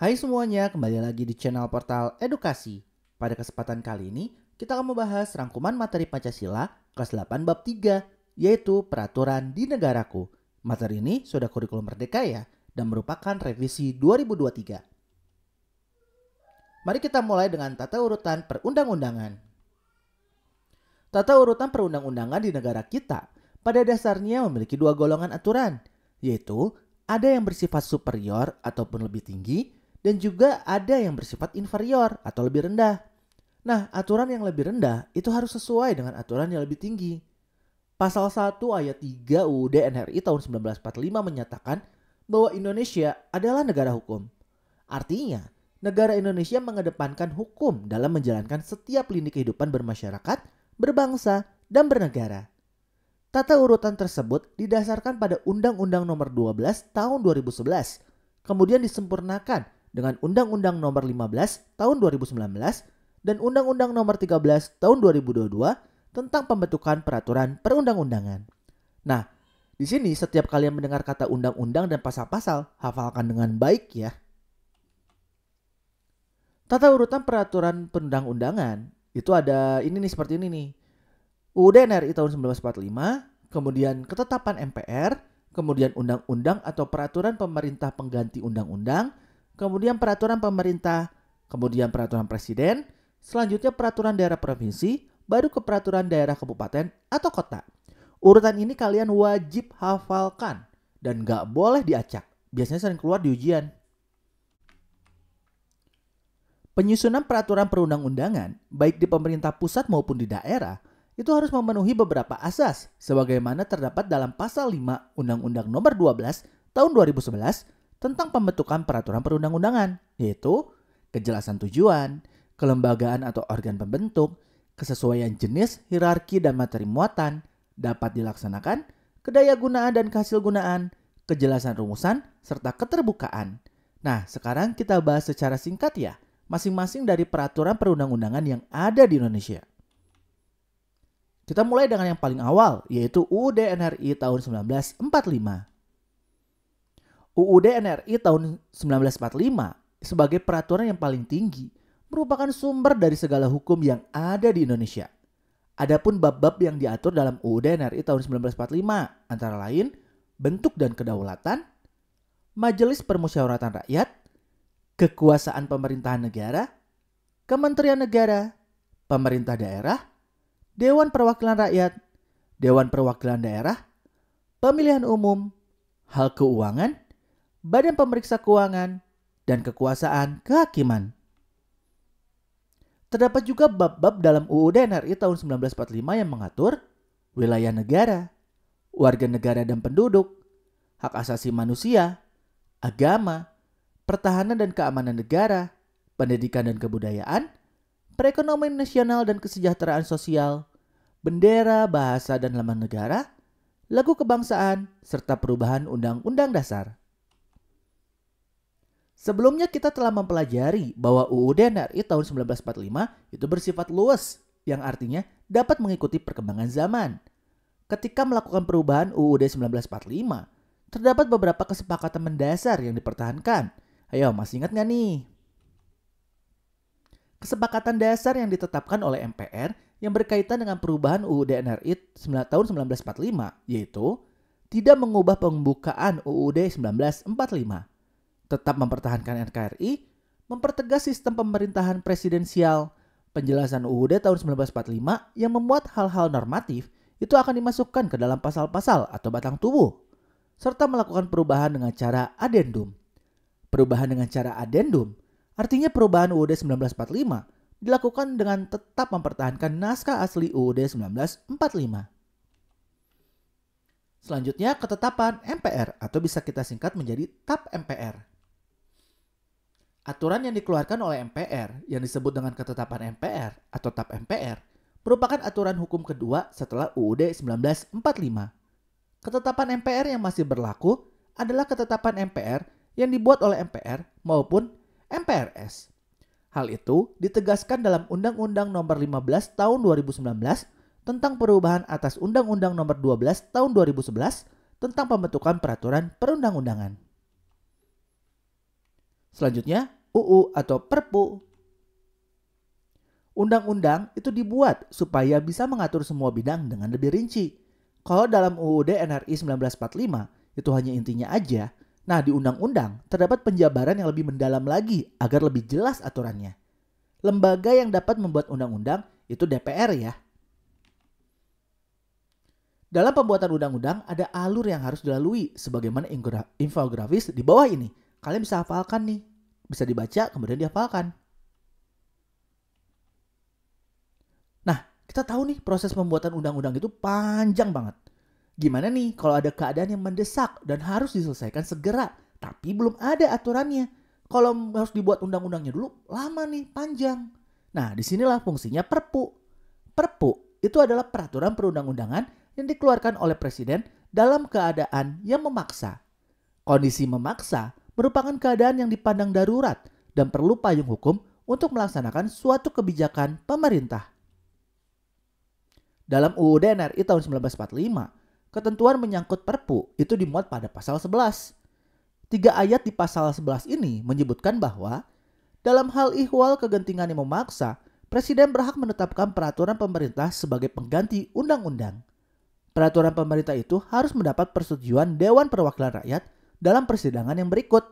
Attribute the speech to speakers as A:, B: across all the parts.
A: Hai semuanya, kembali lagi di channel Portal Edukasi. Pada kesempatan kali ini, kita akan membahas rangkuman materi Pancasila kelas 8 bab 3, yaitu Peraturan di Negaraku. Materi ini sudah kurikulum merdeka ya, dan merupakan revisi 2023. Mari kita mulai dengan tata urutan perundang-undangan. Tata urutan perundang-undangan di negara kita pada dasarnya memiliki dua golongan aturan, yaitu ada yang bersifat superior ataupun lebih tinggi, dan juga ada yang bersifat inferior atau lebih rendah. Nah, aturan yang lebih rendah itu harus sesuai dengan aturan yang lebih tinggi. Pasal 1 ayat 3 UUD NRI tahun 1945 menyatakan bahwa Indonesia adalah negara hukum. Artinya, negara Indonesia mengedepankan hukum dalam menjalankan setiap lini kehidupan bermasyarakat, berbangsa, dan bernegara. Tata urutan tersebut didasarkan pada Undang-Undang Nomor 12 Tahun 2011, kemudian disempurnakan dengan Undang-Undang Nomor 15 Tahun 2019 dan Undang-Undang Nomor 13 Tahun 2022 tentang pembentukan peraturan perundang-undangan. Nah, di sini setiap kalian mendengar kata undang-undang dan pasal-pasal, hafalkan dengan baik ya. Tata urutan peraturan perundang-undangan itu ada ini nih, seperti ini nih. UUD NRI tahun 1945, kemudian ketetapan MPR, kemudian undang-undang atau peraturan pemerintah pengganti undang-undang, kemudian peraturan pemerintah, kemudian peraturan presiden, selanjutnya peraturan daerah provinsi, baru ke peraturan daerah kabupaten atau kota. Urutan ini kalian wajib hafalkan dan gak boleh diacak. Biasanya sering keluar di ujian. Penyusunan peraturan perundang-undangan, baik di pemerintah pusat maupun di daerah, itu harus memenuhi beberapa asas sebagaimana terdapat dalam pasal 5 Undang-Undang Nomor 12 Tahun 2011 tentang pembentukan peraturan perundang-undangan, yaitu kejelasan tujuan, kelembagaan atau organ pembentuk, kesesuaian jenis, hierarki dan materi muatan, dapat dilaksanakan, kedayagunaan dan kehasilgunaan, kejelasan rumusan, serta keterbukaan. Nah, sekarang kita bahas secara singkat ya, masing-masing dari peraturan perundang-undangan yang ada di Indonesia. Kita mulai dengan yang paling awal, yaitu UUD NRI tahun 1945. UUD NRI tahun 1945 sebagai peraturan yang paling tinggi merupakan sumber dari segala hukum yang ada di Indonesia. Adapun bab-bab yang diatur dalam UUD NRI tahun 1945 antara lain bentuk dan kedaulatan, Majelis Permusyawaratan Rakyat, kekuasaan pemerintahan negara, Kementerian Negara, pemerintah daerah, Dewan Perwakilan Rakyat, Dewan Perwakilan Daerah, pemilihan umum, hal keuangan, badan pemeriksa keuangan, dan kekuasaan kehakiman. Terdapat juga bab-bab dalam UUD NRI tahun 1945 yang mengatur wilayah negara, warga negara dan penduduk, hak asasi manusia, agama, pertahanan dan keamanan negara, pendidikan dan kebudayaan, perekonomian nasional dan kesejahteraan sosial, bendera, bahasa dan lambang negara, lagu kebangsaan, serta perubahan Undang-Undang Dasar. Sebelumnya kita telah mempelajari bahwa UUD NRI tahun 1945 itu bersifat luas, yang artinya dapat mengikuti perkembangan zaman. Ketika melakukan perubahan UUD 1945, terdapat beberapa kesepakatan mendasar yang dipertahankan. Ayo, masih ingat gak nih? Kesepakatan dasar yang ditetapkan oleh MPR yang berkaitan dengan perubahan UUD NRI tahun 1945, yaitu tidak mengubah pembukaan UUD 1945, tetap mempertahankan NKRI, mempertegas sistem pemerintahan presidensial, penjelasan UUD tahun 1945 yang memuat hal-hal normatif itu akan dimasukkan ke dalam pasal-pasal atau batang tubuh, serta melakukan perubahan dengan cara adendum. Perubahan dengan cara adendum artinya perubahan UUD 1945 dilakukan dengan tetap mempertahankan naskah asli UUD 1945. Selanjutnya ketetapan MPR atau bisa kita singkat menjadi TAP MPR. Aturan yang dikeluarkan oleh MPR yang disebut dengan ketetapan MPR atau TAP MPR merupakan aturan hukum kedua setelah UUD 1945. Ketetapan MPR yang masih berlaku adalah ketetapan MPR yang dibuat oleh MPR maupun MPRS. Hal itu ditegaskan dalam Undang-Undang Nomor 15 Tahun 2019 tentang perubahan atas Undang-Undang Nomor 12 Tahun 2011 tentang pembentukan peraturan perundang-undangan. Selanjutnya, UU atau Perpu. Undang-undang itu dibuat supaya bisa mengatur semua bidang dengan lebih rinci. Kalau dalam UUD NRI 1945 itu hanya intinya aja. Nah, di undang-undang terdapat penjabaran yang lebih mendalam lagi agar lebih jelas aturannya. Lembaga yang dapat membuat undang-undang itu DPR ya. Dalam pembuatan undang-undang ada alur yang harus dilalui sebagaimana infografis di bawah ini. Kalian bisa hafalkan nih. Bisa dibaca kemudian dihafalkan. Nah, kita tahu nih proses pembuatan undang-undang itu panjang banget. Gimana nih kalau ada keadaan yang mendesak dan harus diselesaikan segera, tapi belum ada aturannya. Kalau harus dibuat undang-undangnya dulu, lama nih, panjang. Nah, disinilah fungsinya Perpu. Perpu itu adalah peraturan perundang-undangan yang dikeluarkan oleh Presiden dalam keadaan yang memaksa. Kondisi memaksa merupakan keadaan yang dipandang darurat dan perlu payung hukum untuk melaksanakan suatu kebijakan pemerintah. Dalam UUD NRI tahun 1945, ketentuan menyangkut Perpu itu dimuat pada pasal 11. 3 ayat di pasal 11 ini menyebutkan bahwa dalam hal ihwal kegentingan yang memaksa, Presiden berhak menetapkan peraturan pemerintah sebagai pengganti undang-undang. Peraturan pemerintah itu harus mendapat persetujuan Dewan Perwakilan Rakyat dalam persidangan yang berikut.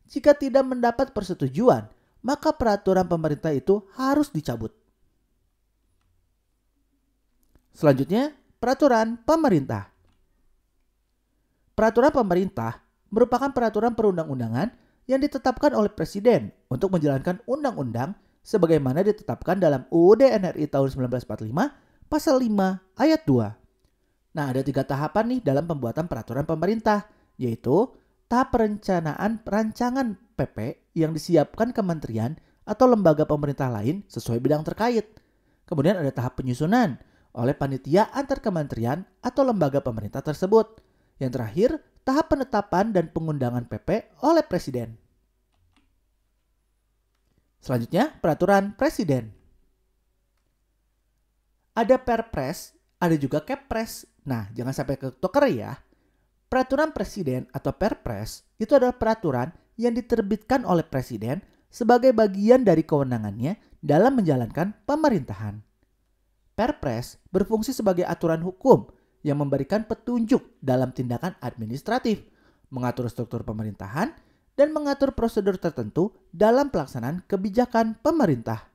A: Jika tidak mendapat persetujuan, maka peraturan pemerintah itu harus dicabut. Selanjutnya, peraturan pemerintah. Peraturan pemerintah merupakan peraturan perundang-undangan yang ditetapkan oleh Presiden untuk menjalankan undang-undang sebagaimana ditetapkan dalam UUD NRI tahun 1945 pasal 5 ayat 2. Nah, ada 3 tahapan nih dalam pembuatan peraturan pemerintah, yaitu tahap perencanaan rancangan PP yang disiapkan kementerian atau lembaga pemerintah lain sesuai bidang terkait. Kemudian ada tahap penyusunan oleh panitia antar kementerian atau lembaga pemerintah tersebut. Yang terakhir, tahap penetapan dan pengundangan PP oleh Presiden. Selanjutnya, peraturan Presiden. Ada Perpres, ada juga Kepres. Nah, jangan sampai ketuker ya. Peraturan Presiden atau Perpres itu adalah peraturan yang diterbitkan oleh Presiden sebagai bagian dari kewenangannya dalam menjalankan pemerintahan. Perpres berfungsi sebagai aturan hukum yang memberikan petunjuk dalam tindakan administratif, mengatur struktur pemerintahan, dan mengatur prosedur tertentu dalam pelaksanaan kebijakan pemerintah.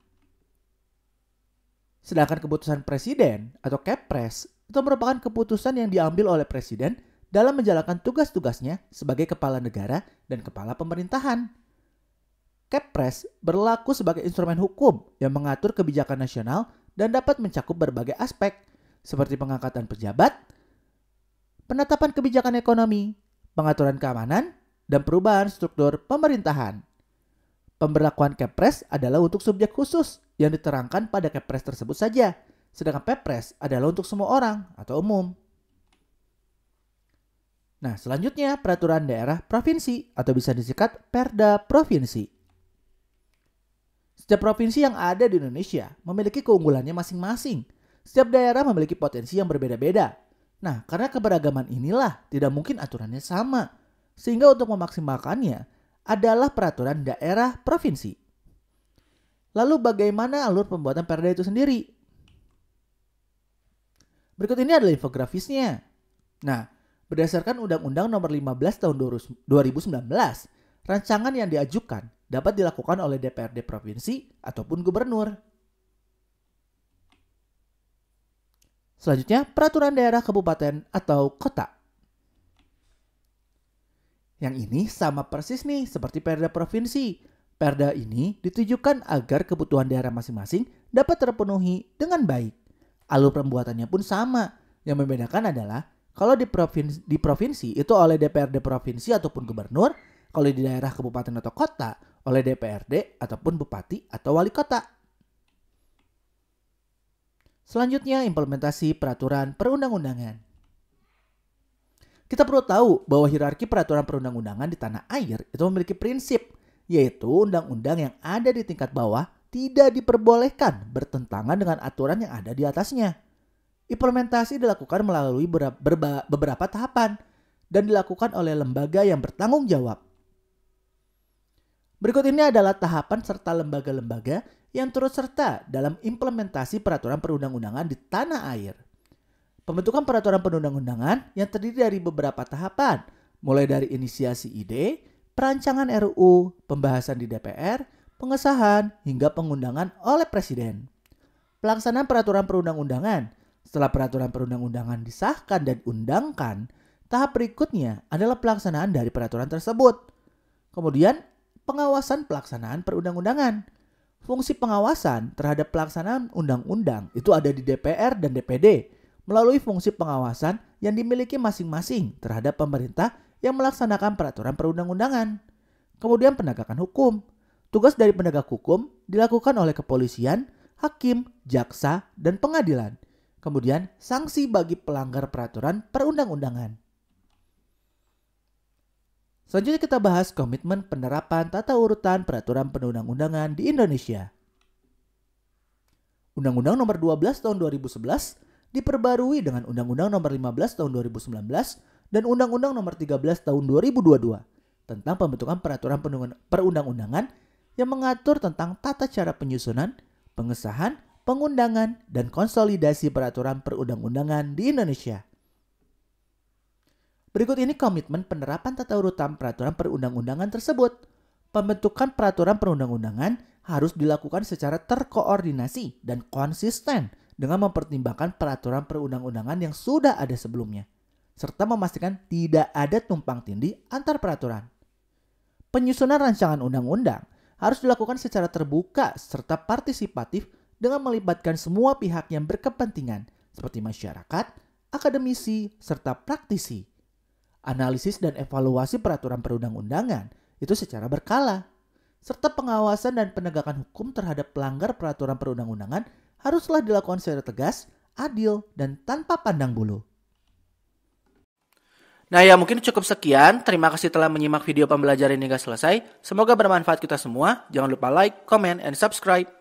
A: Sedangkan keputusan Presiden atau Kepres itu merupakan keputusan yang diambil oleh Presiden dalam menjalankan tugas-tugasnya sebagai kepala negara dan kepala pemerintahan. Kepres berlaku sebagai instrumen hukum yang mengatur kebijakan nasional dan dapat mencakup berbagai aspek seperti pengangkatan pejabat, penetapan kebijakan ekonomi, pengaturan keamanan, dan perubahan struktur pemerintahan. Pemberlakuan Kepres adalah untuk subjek khusus yang diterangkan pada Kepres tersebut saja, sedangkan Perpres adalah untuk semua orang atau umum. Nah, selanjutnya peraturan daerah provinsi atau bisa disingkat Perda Provinsi. Setiap provinsi yang ada di Indonesia memiliki keunggulannya masing-masing. Setiap daerah memiliki potensi yang berbeda-beda. Nah, karena keberagaman inilah tidak mungkin aturannya sama. Sehingga untuk memaksimalkannya adalah peraturan daerah provinsi. Lalu bagaimana alur pembuatan perda itu sendiri? Berikut ini adalah infografisnya. Nah, berdasarkan Undang-Undang Nomor 15 Tahun 2019, rancangan yang diajukan dapat dilakukan oleh DPRD provinsi ataupun gubernur. Selanjutnya, peraturan daerah kabupaten atau kota. Yang ini sama persis nih seperti perda provinsi. Perda ini ditujukan agar kebutuhan daerah masing-masing dapat terpenuhi dengan baik. Alur pembuatannya pun sama. Yang membedakan adalah kalau di provinsi itu oleh DPRD provinsi ataupun gubernur, kalau di daerah kabupaten atau kota oleh DPRD ataupun bupati atau wali kota. Selanjutnya, implementasi peraturan perundang-undangan. Kita perlu tahu bahwa hierarki peraturan perundang-undangan di tanah air itu memiliki prinsip, yaitu undang-undang yang ada di tingkat bawah tidak diperbolehkan bertentangan dengan aturan yang ada di atasnya. Implementasi dilakukan melalui beberapa tahapan dan dilakukan oleh lembaga yang bertanggung jawab. Berikut ini adalah tahapan serta lembaga-lembaga yang turut serta dalam implementasi peraturan perundang-undangan di tanah air. Pembentukan peraturan perundang-undangan yang terdiri dari beberapa tahapan, mulai dari inisiasi ide, perancangan RUU, pembahasan di DPR, pengesahan, hingga pengundangan oleh Presiden. Pelaksanaan peraturan perundang-undangan. Setelah peraturan perundang-undangan disahkan dan diundangkan, tahap berikutnya adalah pelaksanaan dari peraturan tersebut. Kemudian, pengawasan pelaksanaan perundang-undangan. Fungsi pengawasan terhadap pelaksanaan undang-undang itu ada di DPR dan DPD melalui fungsi pengawasan yang dimiliki masing-masing terhadap pemerintah yang melaksanakan peraturan perundang-undangan. Kemudian penegakan hukum. Tugas dari penegak hukum dilakukan oleh kepolisian, hakim, jaksa, dan pengadilan. Kemudian sanksi bagi pelanggar peraturan perundang-undangan. Selanjutnya kita bahas komitmen penerapan tata urutan peraturan perundang-undangan di Indonesia. Undang-Undang Nomor 12 Tahun 2011 diperbarui dengan Undang-Undang Nomor 15 Tahun 2019 dan Undang-Undang Nomor 13 Tahun 2022 tentang pembentukan peraturan perundang-undangan yang mengatur tentang tata cara penyusunan, pengesahan, pengundangan, dan konsolidasi peraturan perundang-undangan di Indonesia. Berikut ini komitmen penerapan tata urutan peraturan perundang-undangan tersebut. Pembentukan peraturan perundang-undangan harus dilakukan secara terkoordinasi dan konsisten dengan mempertimbangkan peraturan perundang-undangan yang sudah ada sebelumnya, serta memastikan tidak ada tumpang tindih antar peraturan. Penyusunan rancangan undang-undang harus dilakukan secara terbuka serta partisipatif dengan melibatkan semua pihak yang berkepentingan seperti masyarakat, akademisi, serta praktisi. Analisis dan evaluasi peraturan perundang-undangan itu secara berkala, serta pengawasan dan penegakan hukum terhadap pelanggar peraturan perundang-undangan haruslah dilakukan secara tegas, adil, dan tanpa pandang bulu.
B: Nah ya mungkin cukup sekian. Terima kasih telah menyimak video pembelajaran hingga selesai. Semoga bermanfaat kita semua. Jangan lupa like, comment, and subscribe.